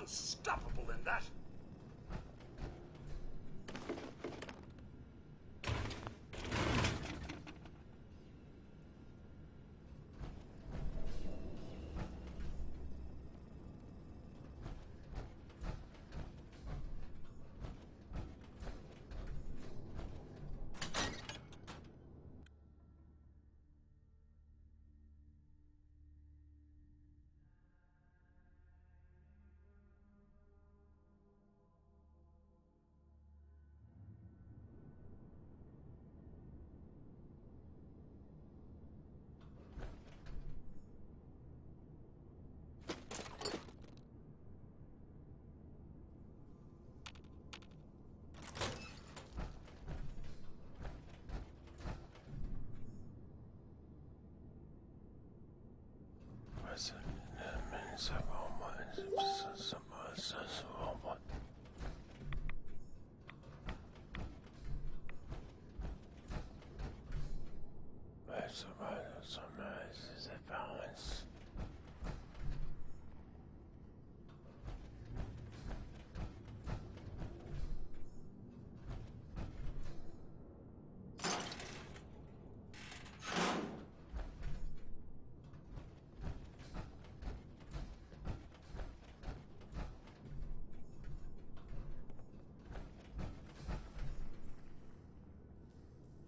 unstoppable in that.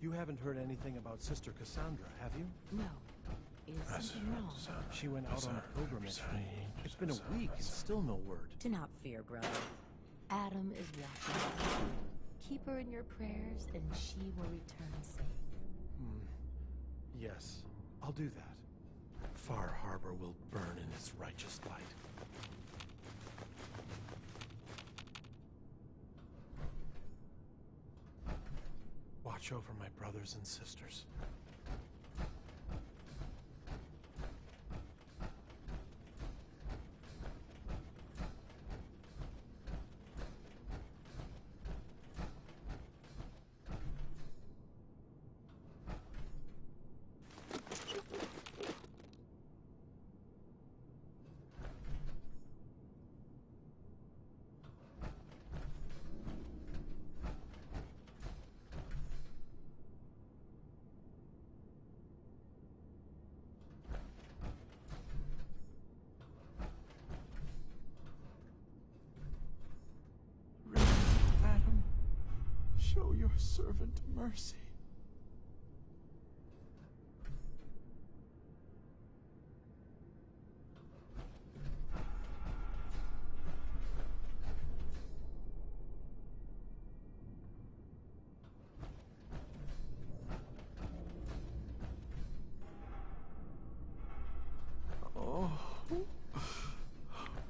You haven't heard anything about Sister Cassandra, have you? No. Is something wrong? She went out on a pilgrimage. It's been a week and still no word. Do not fear, brother. Adam is watching. Keep her in your prayers, and she will return safe. Yes, I'll do that. Far Harbor will burn in its righteous light. Watch over my brothers and sisters. Adam, show your servant mercy.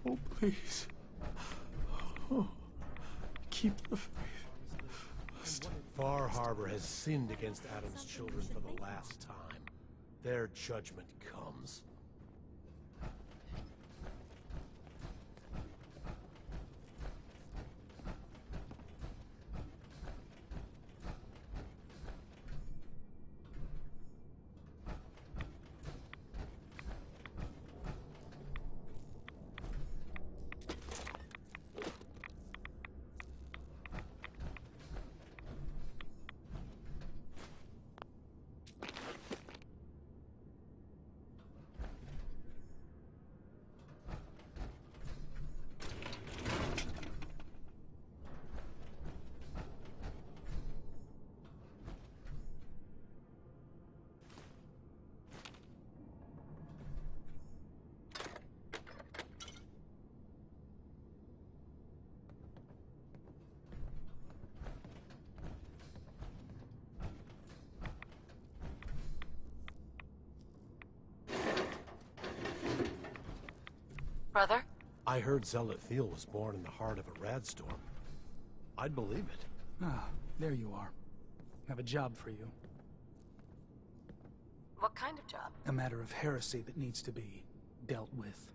Oh, please. Oh, keep the faith. Far Harbor has sinned against Adam's children for the last time. Their judgment comes. Brother? I heard Zealot Thiel was born in the heart of a radstorm. I'd believe it. Ah, there you are. Have a job for you. What kind of job? A matter of heresy that needs to be dealt with.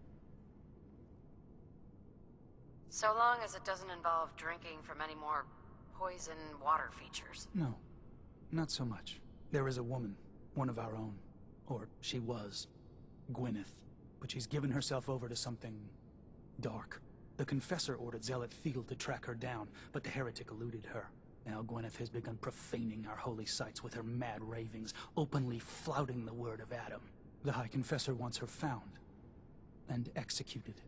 So long as it doesn't involve drinking from any more poison water features. No, not so much. There is a woman, one of our own. Or she was. Gwyneth. But she's given herself over to something dark. The Confessor ordered Zealot Thiel to track her down, but the heretic eluded her. Now Gwyneth has begun profaning our holy sites with her mad ravings, openly flouting the word of Adam. The High Confessor wants her found and executed.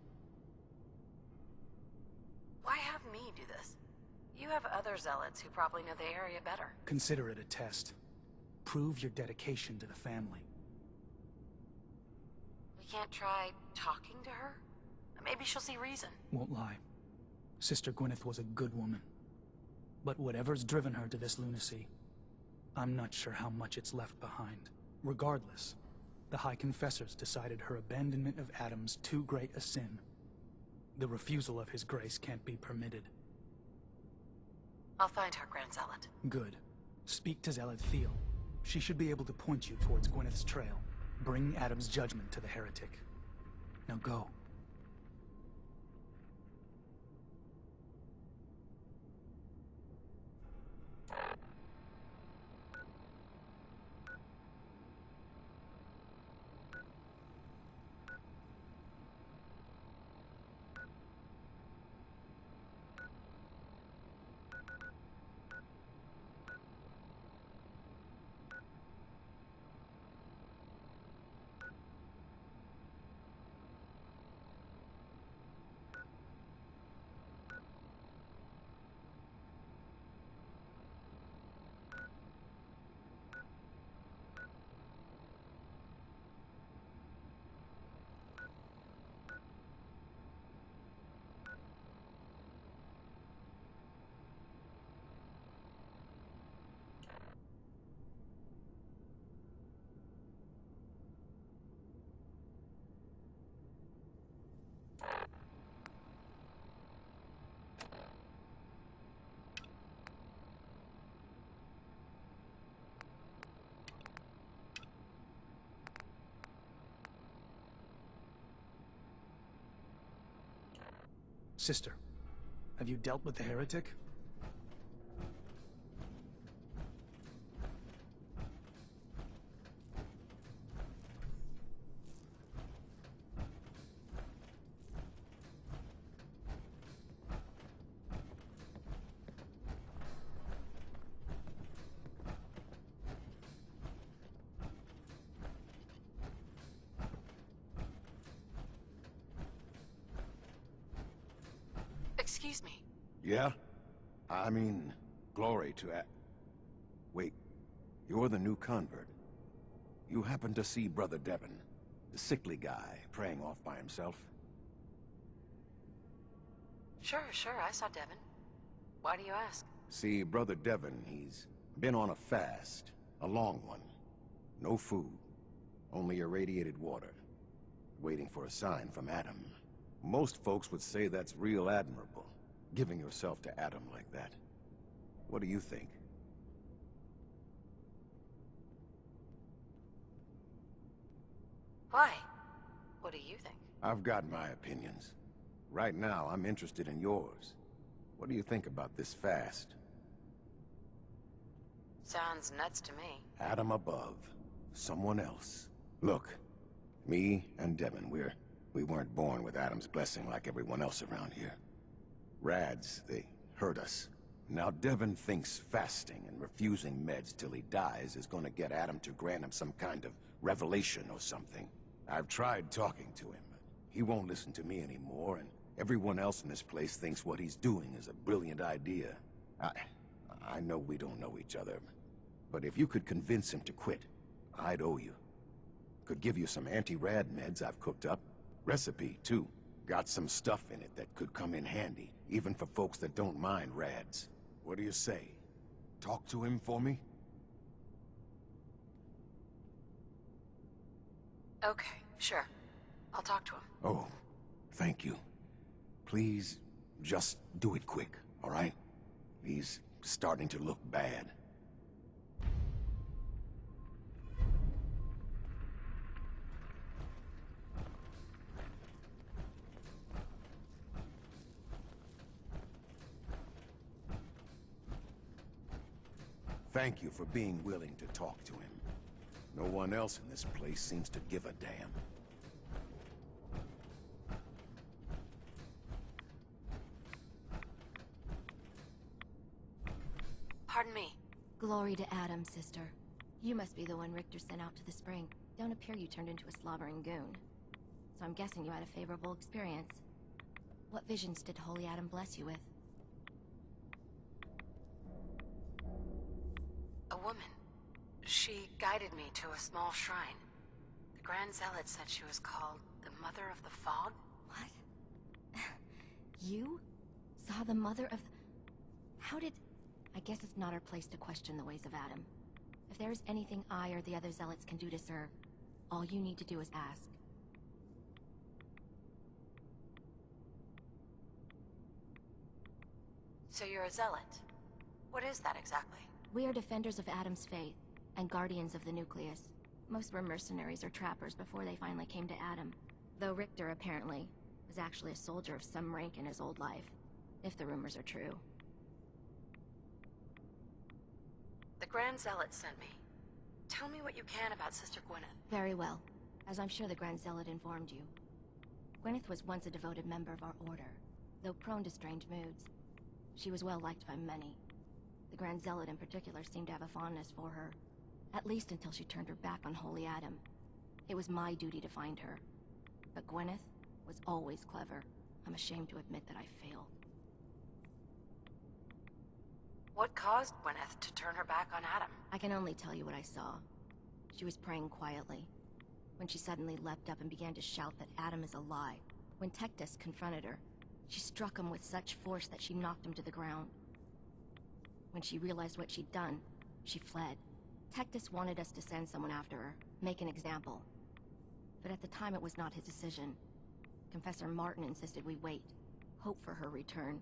Why have me do this? You have other zealots who probably know the area better. Consider it a test. Prove your dedication to the family. We can't try talking to her? Maybe she'll see reason. Won't lie. Sister Gwyneth was a good woman. But whatever's driven her to this lunacy, I'm not sure how much it's left behind. Regardless, the High Confessors decided her abandonment of Adam's too great a sin. The refusal of his grace can't be permitted. I'll find her, Grand Zealot. Good. Speak to Zealot Thiel. She should be able to point you towards Gwyneth's trail. Bring Adam's judgment to the heretic. Now go. Sister, have you dealt with the heretic? Excuse me. Yeah? I mean, glory to Wait, you're the new convert. You happen to see Brother Devon, the sickly guy praying off by himself? Sure, I saw Devon. Why do you ask? See, Brother Devon, he's been on a fast, a long one. No food, only irradiated water, waiting for a sign from Adam. Most folks would say that's real admirable, giving yourself to Adam like that. What do you think? Why? What do you think? I've got my opinions. Right now, I'm interested in yours. What do you think about this fast? Sounds nuts to me. Adam above. Someone else. Look, me and Devon, we weren't born with Adam's blessing like everyone else around here. Rads, they hurt us. Now Devon thinks fasting and refusing meds till he dies is gonna get Adam to grant him some kind of revelation or something. I've tried talking to him, but he won't listen to me anymore, and everyone else in this place thinks what he's doing is a brilliant idea. I know we don't know each other, but if you could convince him to quit, I'd owe you. Could give you some anti-rad meds I've cooked up. Recipe, too. Got some stuff in it that could come in handy, even for folks that don't mind rads. What do you say? Talk to him for me? Okay, sure. I'll talk to him. Oh, thank you. Please, just do it quick, all right? He's starting to look bad. Thank you for being willing to talk to him. No one else in this place seems to give a damn. Pardon me. Glory to Adam, sister. You must be the one Richter sent out to the spring. Don't appear you turned into a slobbering goon. So I'm guessing you had a favorable experience. What visions did Holy Adam bless you with? A woman. She guided me to a small shrine. The Grand Zealot said she was called the Mother of the Fog. What? You saw the mother of... How did... I guess it's not our place to question the ways of Adam. If there is anything I or the other Zealots can do to serve, all you need to do is ask. So you're a Zealot. What is that exactly? We are defenders of Adam's faith, and guardians of the nucleus. Most were mercenaries or trappers before they finally came to Adam. Though Richter, apparently, was actually a soldier of some rank in his old life. If the rumors are true. The Grand Zealot sent me. Tell me what you can about Sister Gwyneth. Very well, as I'm sure the Grand Zealot informed you. Gwyneth was once a devoted member of our order, though prone to strange moods. She was well liked by many. The Grand Zealot in particular seemed to have a fondness for her, at least until she turned her back on Holy Adam. It was my duty to find her. But Gwyneth was always clever. I'm ashamed to admit that I failed. What caused Gwyneth to turn her back on Adam? I can only tell you what I saw. She was praying quietly, when she suddenly leapt up and began to shout that Adam is a lie. When Tectus confronted her, she struck him with such force that she knocked him to the ground. When she realized what she'd done, she fled. Tectus wanted us to send someone after her, make an example. But at the time it was not his decision. Confessor Martin insisted we wait, hope for her return.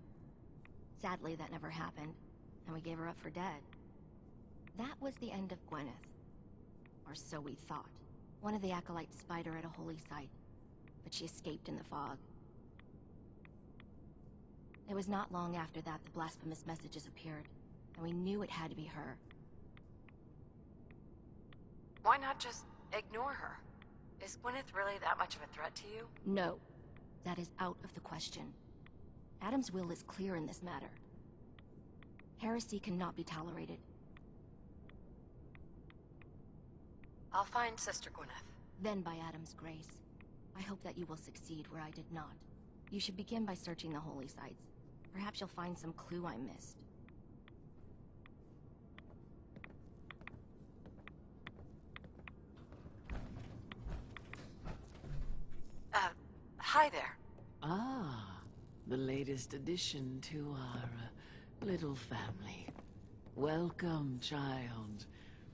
Sadly, that never happened, and we gave her up for dead. That was the end of Gwyneth. Or so we thought. One of the acolytes spied her at a holy site, but she escaped in the fog. It was not long after that the blasphemous messages appeared, and we knew it had to be her. Why not just ignore her? Is Gwyneth really that much of a threat to you? No, that is out of the question. Adam's will is clear in this matter. Heresy cannot be tolerated. I'll find Sister Gwyneth. Then by Adam's grace, I hope that you will succeed where I did not. You should begin by searching the holy sites. Perhaps you'll find some clue I missed. Hi there. Ah, the latest addition to our little family. Welcome, child.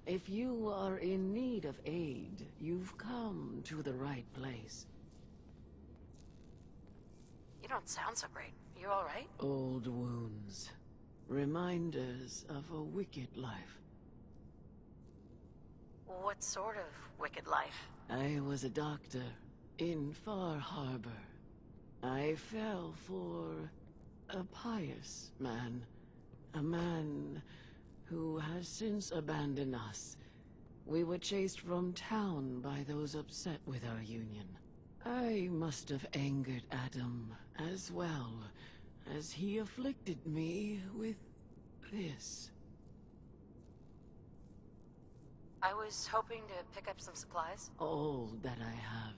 If you are in need of aid, you've come to the right place. You don't sound so great. You alright? Old wounds. Reminders of a wicked life. What sort of wicked life? I was a doctor in Far Harbor. I fell for a pious man. A man who has since abandoned us. We were chased from town by those upset with our union. I must have angered Adam as well, as he afflicted me with this. I was hoping to pick up some supplies. All that I have.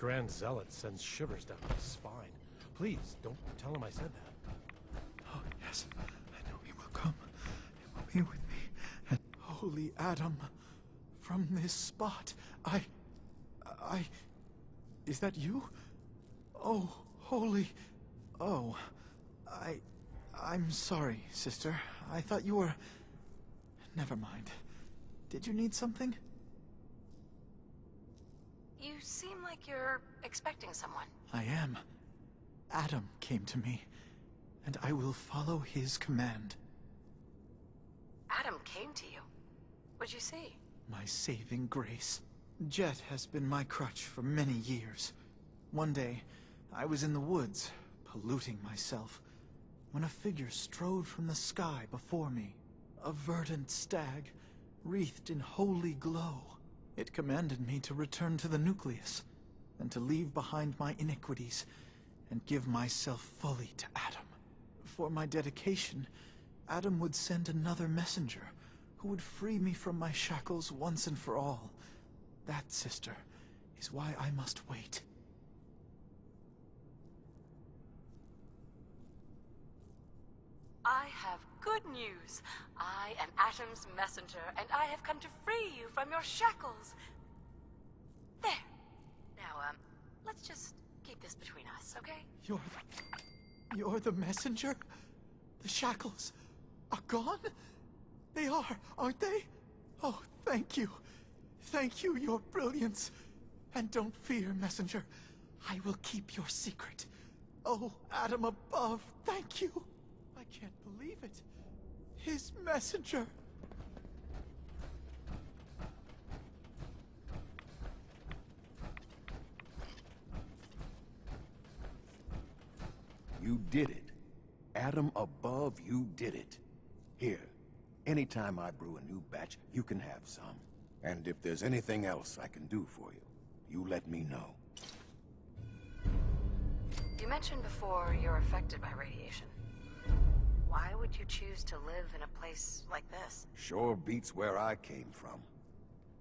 Grand Zealot sends shivers down my spine. Please, don't tell him I said that. Oh, yes. I know he will come. He will be with me. And Holy Adam, from this spot, Is that you? Oh, holy... Oh, I'm sorry, sister. I thought you were... Never mind. Did you need something? You seem like you're expecting someone. I am. Adam came to me, and I will follow his command. Adam came to you. What'd you see? My saving grace. Jet has been my crutch for many years. One day, I was in the woods, polluting myself, when a figure strode from the sky before me. A verdant stag, wreathed in holy glow. It commanded me to return to the nucleus, and to leave behind my iniquities, and give myself fully to Adam. For my dedication, Adam would send another messenger, who would free me from my shackles once and for all. That, sister, is why I must wait. I have good news. I am Atom's messenger, and I have come to free you from your shackles. There. Now, let's just keep this between us, okay? You're the messenger? The shackles are gone? They are, aren't they? Oh, thank you. Thank you, your brilliance. And don't fear, messenger. I will keep your secret. Oh, Adam above, thank you. I can't believe it. His messenger. You did it. Adam above, you did it. Here, anytime I brew a new batch, you can have some. And if there's anything else I can do for you, you let me know. You mentioned before you're affected by radiation. Why would you choose to live in a place like this? Sure beats where I came from.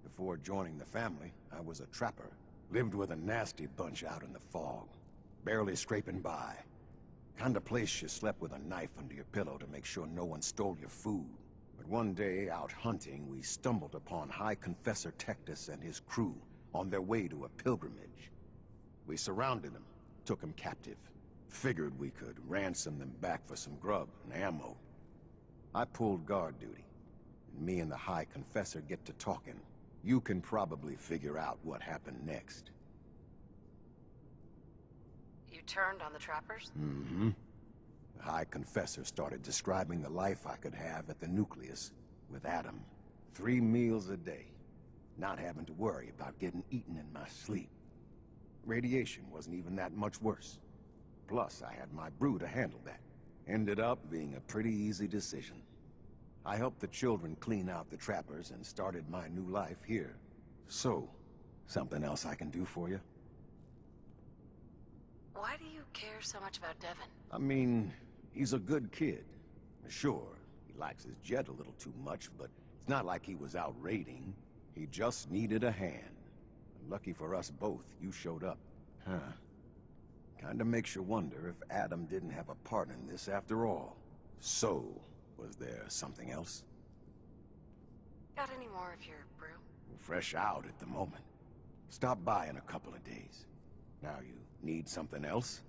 Before joining the family, I was a trapper. Lived with a nasty bunch out in the fog. Barely scraping by. Kind of place you slept with a knife under your pillow to make sure no one stole your food. But one day, out hunting, we stumbled upon High Confessor Tectus and his crew on their way to a pilgrimage. We surrounded them, took them captive. Figured we could ransom them back for some grub and ammo. I pulled guard duty. Me and the High Confessor get to talking. You can probably figure out what happened next. You turned on the trappers? Mm-hmm. The High Confessor started describing the life I could have at the nucleus with Adam. 3 meals a day. Not having to worry about getting eaten in my sleep. Radiation wasn't even that much worse. Plus, I had my brew to handle that. Ended up being a pretty easy decision. I helped the children clean out the trappers and started my new life here. So, something else I can do for you? Why do you care so much about Devon? I mean, he's a good kid. Sure, he likes his jet a little too much, but it's not like he was out raiding. He just needed a hand. Lucky for us both, you showed up. Huh. Kinda makes you wonder if Adam didn't have a part in this after all. So, was there something else? Got any more of your brew? Fresh out at the moment. Stop by in a couple of days. Now you need something else?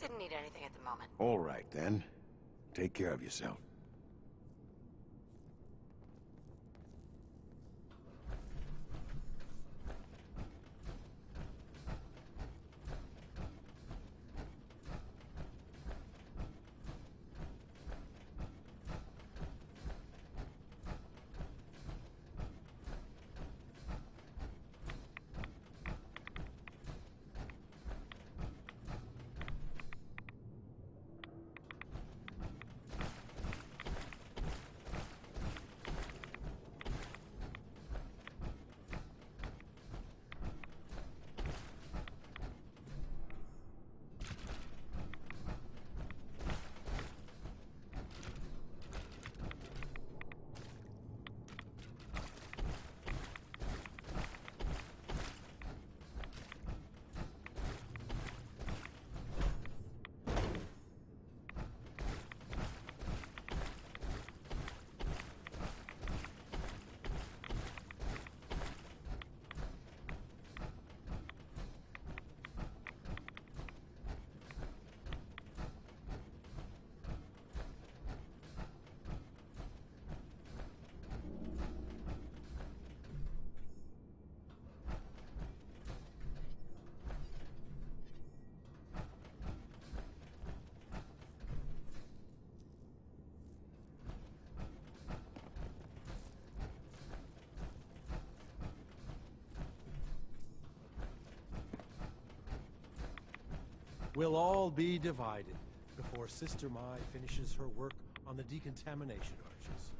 Didn't need anything at the moment. All right then. Take care of yourself. We'll all be divided before Sister Mai finishes her work on the decontamination arches.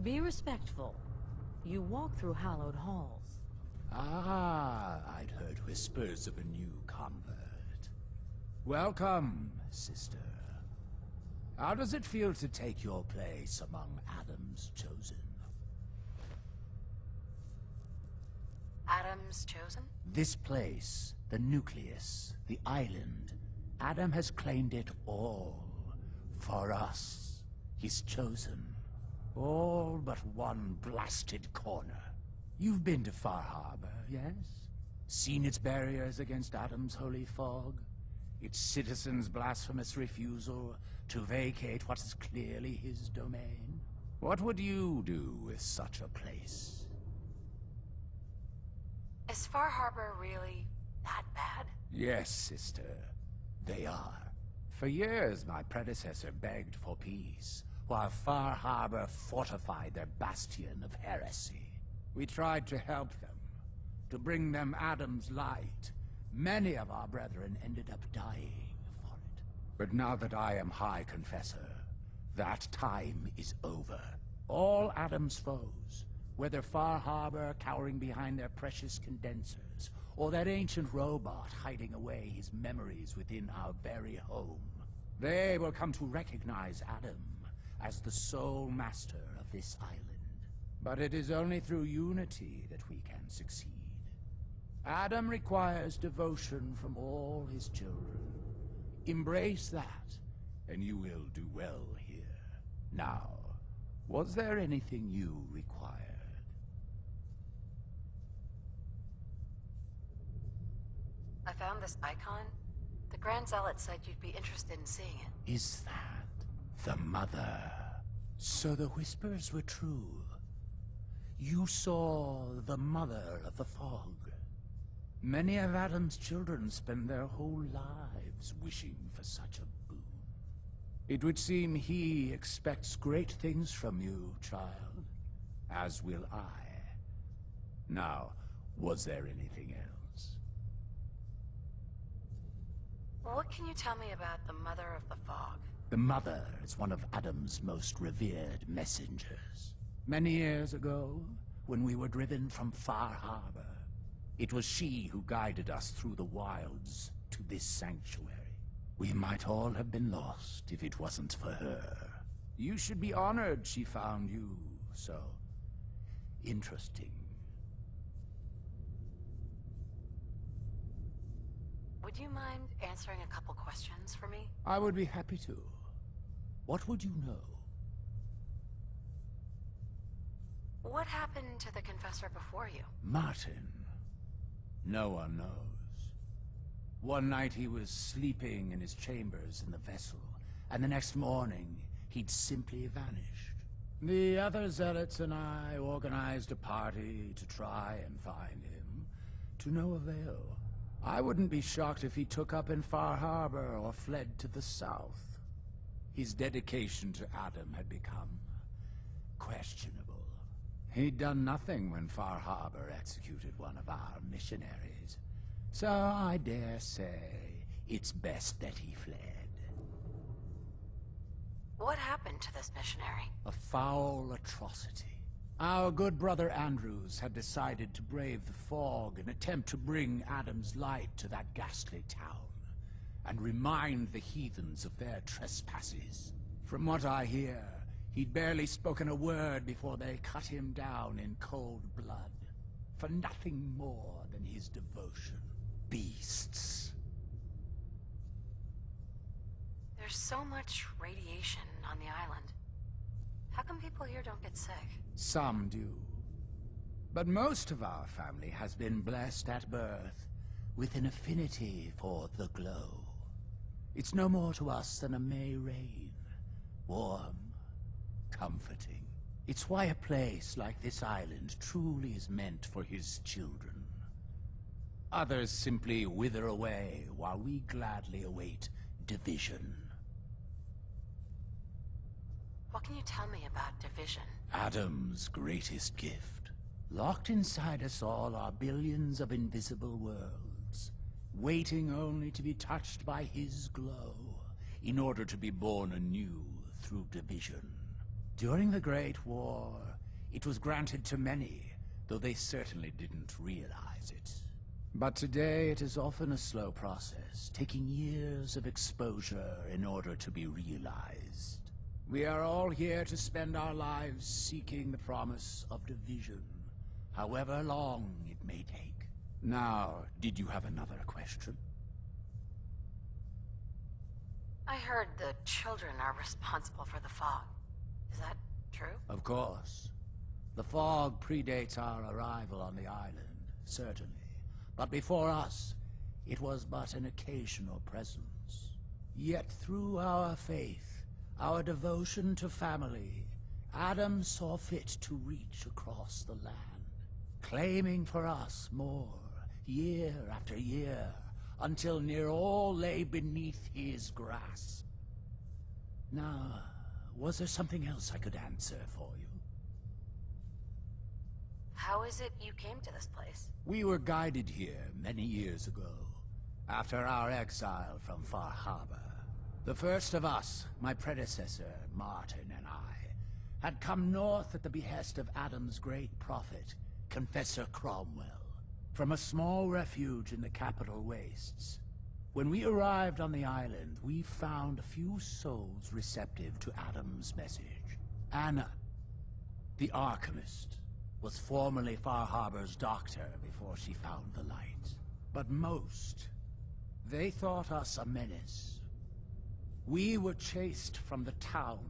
Be respectful. You walk through hallowed halls. Ah, I'd heard whispers of a new convert. Welcome, sister. How does it feel to take your place among Adam's chosen? Adam's chosen? This place, the nucleus, the island, Adam has claimed it all. For us, his chosen. All but one blasted corner. You've been to Far Harbor, yes? Seen its barriers against Adam's holy fog? Its citizens' blasphemous refusal to vacate what is clearly his domain? What would you do with such a place? Is Far Harbor really that bad? Yes, sister. They are. For years, my predecessor begged for peace, while Far Harbor fortified their bastion of heresy. We tried to help them, to bring them Adam's light. Many of our brethren ended up dying for it. But now that I am High Confessor, that time is over. All Adam's foes, whether Far Harbor cowering behind their precious condensers, or that ancient robot hiding away his memories within our very home, they will come to recognize Adam as the sole master of this island. But it is only through unity that we can succeed. Adam requires devotion from all his children. Embrace that, and you will do well here. Now, was there anything you required? I found this icon. The Grand Zealot said you'd be interested in seeing it. Is that the Mother? So the whispers were true. You saw the Mother of the Fog. Many of Adam's children spend their whole lives wishing for such a boon. It would seem he expects great things from you, child. As will I. Now, was there anything else? What can you tell me about the Mother of the Fog? The Mother is one of Adam's most revered messengers. Many years ago, when we were driven from Far Harbor, it was she who guided us through the wilds to this sanctuary. We might all have been lost if it wasn't for her. You should be honored she found you so interesting. Would you mind answering a couple questions for me? I would be happy to. What would you know? What happened to the Confessor before you? Martin. No one knows. One night he was sleeping in his chambers in the vessel, and the next morning he'd simply vanished. The other zealots and I organized a party to try and find him, to no avail. I wouldn't be shocked if he took up in Far Harbor or fled to the south. His dedication to Adam had become questionable. He'd done nothing when Far Harbor executed one of our missionaries. So I dare say it's best that he fled. What happened to this missionary? A foul atrocity. Our good brother Andrews had decided to brave the fog and attempt to bring Adam's light to that ghastly town, and remind the heathens of their trespasses. From what I hear, he'd barely spoken a word before they cut him down in cold blood, for nothing more than his devotion. Beasts. There's so much radiation on the island. How come people here don't get sick? Some do. But most of our family has been blessed at birth with an affinity for the glow. It's no more to us than a May rain. Warm, comforting. It's why a place like this island truly is meant for his children. Others simply wither away while we gladly await division. What can you tell me about division? Adam's greatest gift. Locked inside us all are billions of invisible worlds, waiting only to be touched by his glow, in order to be born anew through division. During the Great War, it was granted to many, though they certainly didn't realize it. But today it is often a slow process, taking years of exposure in order to be realized. We are all here to spend our lives seeking the promise of division, however long it may take. Now, did you have another question? I heard the children are responsible for the fog. Is that true? Of course. The fog predates our arrival on the island, certainly. But before us, it was but an occasional presence. Yet through our faith, our devotion to family, Adam saw fit to reach across the land, claiming for us more, year after year, until near all lay beneath his grasp. Now, was there something else I could answer for you? How is it you came to this place? We were guided here many years ago, after our exile from Far Harbor. The first of us, my predecessor, Martin, and I, had come north at the behest of Adam's great prophet, Confessor Cromwell, from a small refuge in the capital wastes. When we arrived on the island, we found a few souls receptive to Adam's message. Anna, the Archimist, was formerly Far Harbor's doctor before she found the light. But most, they thought us a menace. We were chased from the town,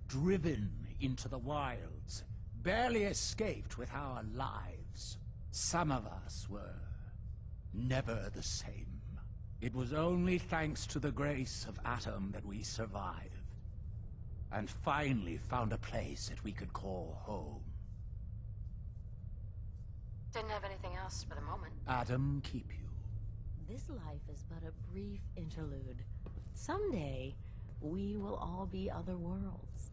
driven into the wilds, barely escaped with our lives. Some of us were never the same. It was only thanks to the grace of Adam that we survived, and finally found a place that we could call home. Didn't have anything else for the moment. Adam keep you. This life is but a brief interlude. Someday, we will all be other worlds.